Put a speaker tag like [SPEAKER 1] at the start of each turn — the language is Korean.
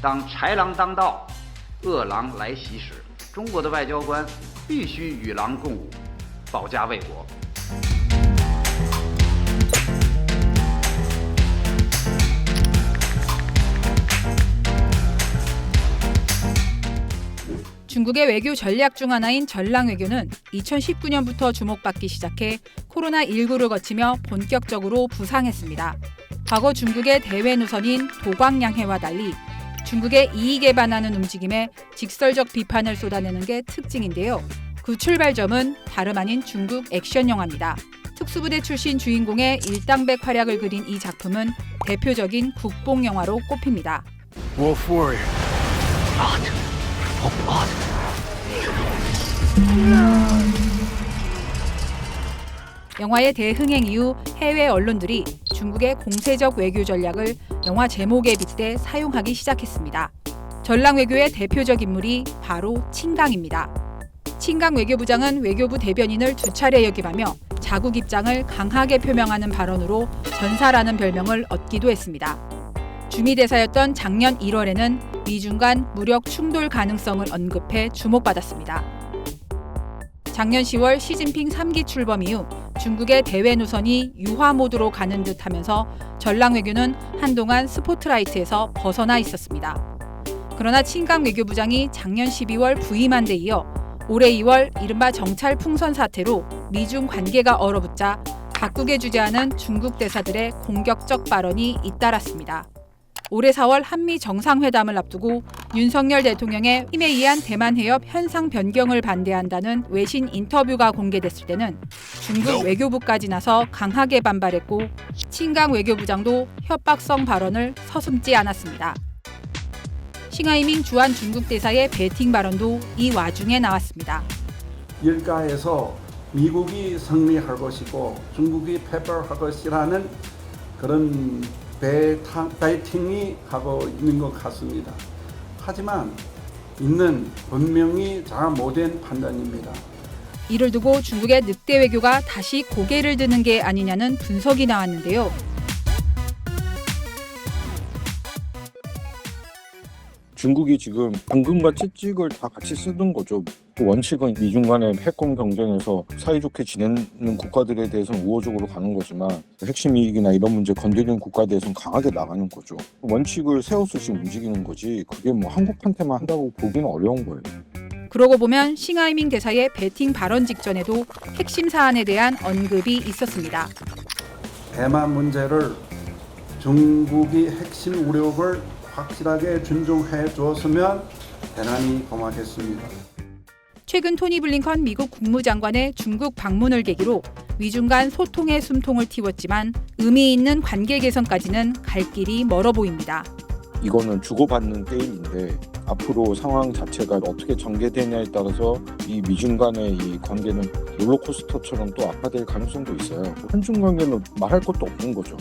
[SPEAKER 1] 当豺狼当道，恶狼来袭时，中国的外交官必须与狼共舞，保家卫国。
[SPEAKER 2] 중국의 외교 전략 중 하나인 전랑 외교는 2019년부터 주목받기 시작해 코로나19를 거치며 본격적으로 부상했습니다. 과거 중국의 대외 노선인 도광양해와 달리 중국의 이익에 반하는 움직임에 직설적 비판을 쏟아내는 게 특징인데요. 그 출발점은 다름 아닌 중국 액션 영화입니다. 특수부대 출신 주인공의 일당백 활약을 그린 이 작품은 대표적인 국뽕 영화로 꼽힙니다.
[SPEAKER 3] Wolf Warrior.
[SPEAKER 2] 영화의 대흥행 이후 해외 언론들이 중국의 공세적 외교 전략을 영화 제목에 빗대 사용하기 시작했습니다. 전랑 외교의 대표적 인물이 바로 칭강입니다. 칭강 외교부장은 외교부 대변인을 두 차례 역임하며 자국 입장을 강하게 표명하는 발언으로 전사라는 별명을 얻기도 했습니다. 주미대사였던 작년 1월에는 미중 간 무력 충돌 가능성을 언급해 주목받았습니다. 작년 10월 시진핑 3기 출범 이후 중국의 대외 노선이 유화 모드로 가는 듯하면서 전랑 외교는 한동안 스포트라이트에서 벗어나 있었습니다. 그러나 칭강 외교부장이 작년 12월 부임한 데 이어 올해 2월 이른바 정찰 풍선 사태로 미중 관계가 얼어붙자 각국에 주재하는 중국 대사들의 공격적 발언이 잇따랐습니다. 올해 4월 한미 정상회담을 앞두고 윤석열 대통령의 힘에 의한 대만 해협 현상 변경을 반대한다는 외신 인터뷰가 공개됐을 때는 중국 외교부까지 나서 강하게 반발했고 칭강 외교부장도 협박성 발언을 서슴지 않았습니다. 싱하이밍 주한 중국 대사의 배팅 발언도 이 와중에 나왔습니다.
[SPEAKER 4] 일가에서 미국이 승리할 것이고 중국이 패배할 것이라는 그런 배팅이 하고 있는 것 같습니다. 하지만 이는 분명히 잘못된 판단입니다.
[SPEAKER 2] 이를 두고 중국의 늑대 외교가 다시 고개를 드는 게 아니냐는 분석이 나왔는데요.
[SPEAKER 5] 중국이 지금 당근과 채찍을 다 같이 쓰는 거죠. 그 원칙은 미중 간의 패권 경쟁에서 사이좋게 지내는 국가들에 대해서는 우호적으로 가는 거지만 핵심 이익이나 이런 문제 건드리는 국가에 대해서는 강하게 나가는 거죠. 원칙을 세워서 지금 움직이는 거지 그게 뭐 한국한테만 한다고 보기는 어려운 거예요.
[SPEAKER 2] 그러고 보면 싱하이밍 대사의 배팅 발언 직전에도 핵심 사안에 대한 언급이 있었습니다.
[SPEAKER 4] 대만 문제를 중국이 핵심 우려를 확실하게 존중해 줬으면 대단히 고맙겠습니다.
[SPEAKER 2] 최근 토니 블링컨 미국 국무장관의 중국 방문을 계기로 미중 간 소통의 숨통을 틔웠지만 의미 있는 관계 개선까지는 갈 길이 멀어 보입니다.
[SPEAKER 5] 이거는 주고받는 게임인데 앞으로 상황 자체가 어떻게 전개되냐에 따라서 이 미중 간의 이 관계는 롤러코스터처럼 또 악화될 가능성도 있어요. 한중 관계는 말할 것도 없는 거죠.